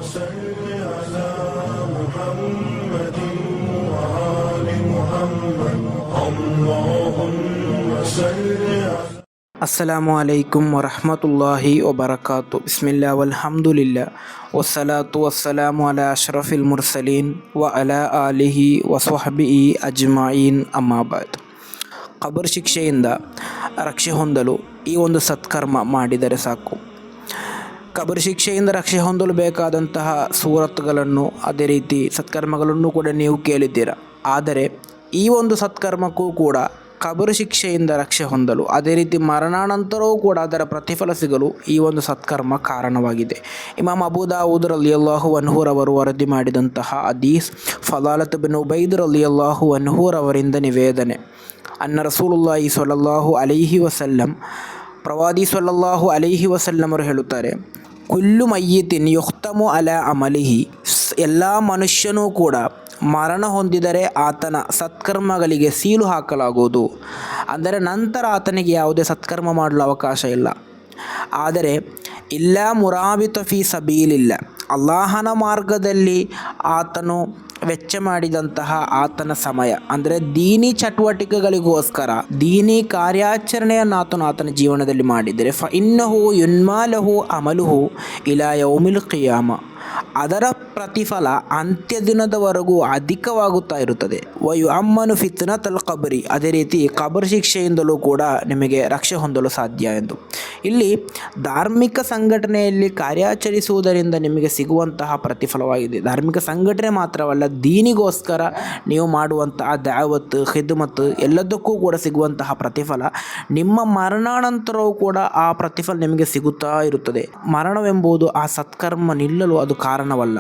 صل على محمد وآل محمد اللهم صل على ಅಸ್ಸಲಾಮು ಅಲೈಕುಂ ವರಹಮತುಲ್ಲಾಹಿ ವಬರಕಾತು. ಬಿಸ್ಮಿಲ್ಲಾ ವಲ್ಹಮ್ದುಲಿಲ್ಲಾ ವಸ್ಸಲಾತು ವಸ್ಸಲಾಮು ಅಲಾ ಅಶ್ರಫಿಲ್ ಮುರ್ಸಲೀನ್ ವ ಅಲಾ ಆಲಿಹಿ ವಸ್ವಹಬಿಹಿ ಅಜ್ಮಾಯಿನ್ ಅಮ್ಮಾಬಾದ್. ಖಬರ್ ಶಿಕ್ಷೆಯಿಂದ ರಕ್ಷೆ ಹೊಂದಲು ಈ ಒಂದು ಸತ್ಕರ್ಮ ಮಾಡಿದರೆ ಸಾಕು. ಖಬರ್ ಶಿಕ್ಷೆಯಿಂದ ರಕ್ಷೆ ಹೊಂದಲು ಬೇಕಾದಂತಹ ಸೂರತ್ಗಳನ್ನು ಅದೇ ರೀತಿ ಸತ್ಕರ್ಮಗಳನ್ನು ಕೂಡ ನೀವು ಕೇಳಿದ್ದೀರ. ಆದರೆ ಈ ಒಂದು ಸತ್ಕರ್ಮಕ್ಕೂ ಕೂಡ ಖಬರ್ ಶಿಕ್ಷೆಯಿಂದ ರಕ್ಷೆ ಹೊಂದಲು ಅದೇ ರೀತಿ ಮರಣಾನಂತರವೂ ಕೂಡ ಅದರ ಪ್ರತಿಫಲ ಸಿಗಲು ಈ ಒಂದು ಸತ್ಕರ್ಮ ಕಾರಣವಾಗಿದೆ. ಇಮಾಮ್ ಅಬೂ ದಾವೂದ್ ರಲಿಯಲ್ಲಾಹು ಅನ್ಹೂರವರು ವರದಿ ಮಾಡಿದಂತಹ ಹದೀಸ್ ಫಲಾಲತ್ ಬಿನ್ ಉಬೈದ್ ರಲಿಯಲ್ಲಾಹು ಅನ್ಹೂರವರಿಂದ ನಿವೇದನೆ. ಅನ್ನ ರಸೂಲುಲ್ಲಾಹಿ ಸ್ವಲ್ಲಲ್ಲಾಹು ಅಲೈಹಿ ವಸಲ್ಲಂ ಪ್ರವಾದಿ ಸ್ವಲ್ಲಲ್ಲಾಹು ಅಲೈಹಿ ವಸಲ್ಲಮರು ಹೇಳುತ್ತಾರೆ, ಕುಲ್ಲು ಮಯ್ಯಿತಿನ್ ಯುಖ್ತಮು ಅಲಾ ಅಮಲಿಹಿ, ಎಲ್ಲ ಮನುಷ್ಯನೂ ಕೂಡ ಮರಣ ಹೊಂದಿದರೆ ಆತನ ಸತ್ಕರ್ಮಗಳಿಗೆ ಸೀಲು ಹಾಕಲಾಗುವುದು. ಅಂದರೆ ನಂತರ ಆತನಿಗೆ ಯಾವುದೇ ಸತ್ಕರ್ಮ ಮಾಡಲು ಅವಕಾಶ ಇಲ್ಲ. ಆದರೆ ಇಲ್ಲ ಮುರಾಬಿತ ಫಿ ಸಬೀಲಿಲ್ಲ, ಅಲ್ಲಾಹನ ಮಾರ್ಗದಲ್ಲಿ ಆತನು ವೆಚ್ಚ ಮಾಡಿದಂತಹ ಆತನ ಸಮಯ ಅಂದರೆ ದೀನಿ ಚಟುವಟಿಕೆಗಳಿಗೋಸ್ಕರ ದೀನಿ ಕಾರ್ಯಾಚರಣೆಯನ್ನು ಆತನ ಜೀವನದಲ್ಲಿ ಮಾಡಿದರೆ ಫ ಇನ್ನಹು ಯುನ್ಮಾಲಹು ಅಮಲುಹು ಇಲಾ ಯೌಮಿಲ್ ಕಿಯಾಮ, ಅದರ ಪ್ರತಿಫಲ ಅಂತ್ಯ ದಿನದವರೆಗೂ ಅಧಿಕವಾಗುತ್ತಾ ಇರುತ್ತದೆ. ವಯು ಅಮ್ಮನು ಫಿತ್ನತಲ್ ಖಬರಿ, ಅದೇ ರೀತಿ ಖಬರ್ ಶಿಕ್ಷೆಯಿಂದಲೂ ಕೂಡ ನಿಮಗೆ ರಕ್ಷೆ ಹೊಂದಲು ಸಾಧ್ಯ ಎಂದು. ಇಲ್ಲಿ ಧಾರ್ಮಿಕ ಸಂಘಟನೆಯಲ್ಲಿ ಕಾರ್ಯಾಚರಿಸುವುದರಿಂದ ನಿಮಗೆ ಸಿಗುವಂತಹ ಪ್ರತಿಫಲವಾಗಿದೆ. ಧಾರ್ಮಿಕ ಸಂಘಟನೆ ಮಾತ್ರವಲ್ಲ, ದೀನಿಗೋಸ್ಕರ ನೀವು ಮಾಡುವಂತಹ ದಾವತ್ ಖಿದ್ಮತ್ ಎಲ್ಲದಕ್ಕೂ ಕೂಡ ಸಿಗುವಂತಹ ಪ್ರತಿಫಲ ನಿಮ್ಮ ಮರಣಾನಂತರವೂ ಕೂಡ ಆ ಪ್ರತಿಫಲ ನಿಮಗೆ ಸಿಗುತ್ತಾ ಇರುತ್ತದೆ. ಮರಣವೆಂಬುದು ಆ ಸತ್ಕರ್ಮ ನಿಲ್ಲಲು ಅದು ಕಾರಣವಲ್ಲ.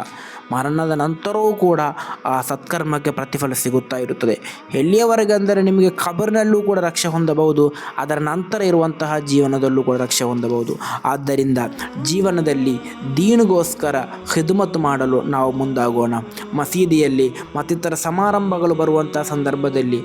ಮರಣದ ನಂತರವೂ ಕೂಡ ಆ ಸತ್ಕರ್ಮಕ್ಕೆ ಪ್ರತಿಫಲ ಸಿಗುತ್ತಾ ಇರುತ್ತದೆ. ಎಲ್ಲಿಯವರೆಗೆ ಅಂದರೆ ನಿಮಗೆ ಖಬರ್ನಲ್ಲೂ ಕೂಡ ರಕ್ಷೆ ಹೊಂದಬಹುದು, ಅದರ ನಂತರ ಇರುವಂತಹ ಜೀವನದಲ್ಲೂ ಕೂಡ ರಕ್ಷೆ ಹೊಂದಬಹುದು. ಆದ್ದರಿಂದ ಜೀವನದಲ್ಲಿ ದೀನಿಗೋಸ್ಕರ ಖಿದ್ಮತ್ ಮಾಡಲು ನಾವು ಮುಂದಾಗೋಣ. ಮಸೀದಿಯಲ್ಲಿ ಮತ್ತಿತರ ಸಮಾರಂಭಗಳು ಬರುವಂತಹ ಸಂದರ್ಭದಲ್ಲಿ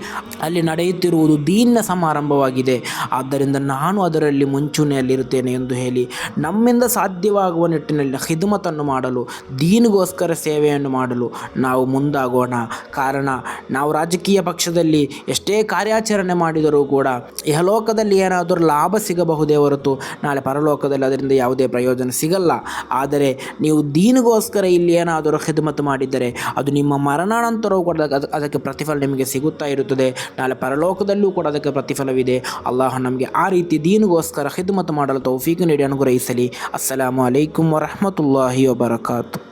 ಅಲ್ಲಿ ನಡೆಯುತ್ತಿರುವುದು ದೀನಿನ ಸಮಾರಂಭವಾಗಿದೆ, ಆದ್ದರಿಂದ ನಾನು ಅದರಲ್ಲಿ ಮುಂಚೂಣಿಯಲ್ಲಿರುತ್ತೇನೆ ಎಂದು ಹೇಳಿ ನಮ್ಮಿಂದ ಸಾಧ್ಯವಾಗುವ ನಿಟ್ಟಿನಲ್ಲಿ ಖಿದ್ಮತನ್ನು ಮಾಡಲು, ದೀನಿಗೋಸ್ಕರ ಸೇವೆಯನ್ನು ಮಾಡಲು ನಾವು ಮುಂದಾಗೋಣ. ಕಾರಣ ನಾವು ರಾಜಕೀಯ ಪಕ್ಷದಲ್ಲಿ ಎಷ್ಟೇ ಕಾರ್ಯಾಚರಣೆ ಮಾಡಿದರೂ ಕೂಡ ಇಹಲೋಕದಲ್ಲಿ ಏನಾದರೂ ಲಾಭ ಸಿಗಬಹುದೇ ಹೊರತು ನಾಳೆ ಪರಲೋಕದಲ್ಲಿ ಅದರಿಂದ ಯಾವುದೇ ಪ್ರಯೋಜನ ಸಿಗಲ್ಲ. ಆದರೆ ನೀವು ದೀನಿಗೋಸ್ಕರ ಇಲ್ಲಿ ಏನಾದರೂ ಖಿದ್ಮತ್ ಮಾಡಿದ್ದರೆ ಅದು ನಿಮ್ಮ ಮರಣಾನಂತರವೂ ಕೂಡ ಅದಕ್ಕೆ ಪ್ರತಿಫಲ ನಿಮಗೆ ಸಿಗುತ್ತಾ ಇರುತ್ತದೆ. ನಾಳೆ ಪರಲೋಕದಲ್ಲೂ ಕೂಡ ಅದಕ್ಕೆ ಪ್ರತಿಫಲವಿದೆ. ಅಲ್ಲಾಹ್ ನಮಗೆ ಆ ರೀತಿ ದೀನಿಗೋಸ್ಕರ ಖಿದ್ಮತ್ ಮಾಡಲು ತೌಫೀಕ್ ನೀಡಿ ಅನುಗ್ರಹಿಸಲಿ. ಅಸ್ಸಲಾಮು ಅಲೈಕುಂ ವರಹಮತುಲ್ಲಾಹಿ ವಬರಕಾತು.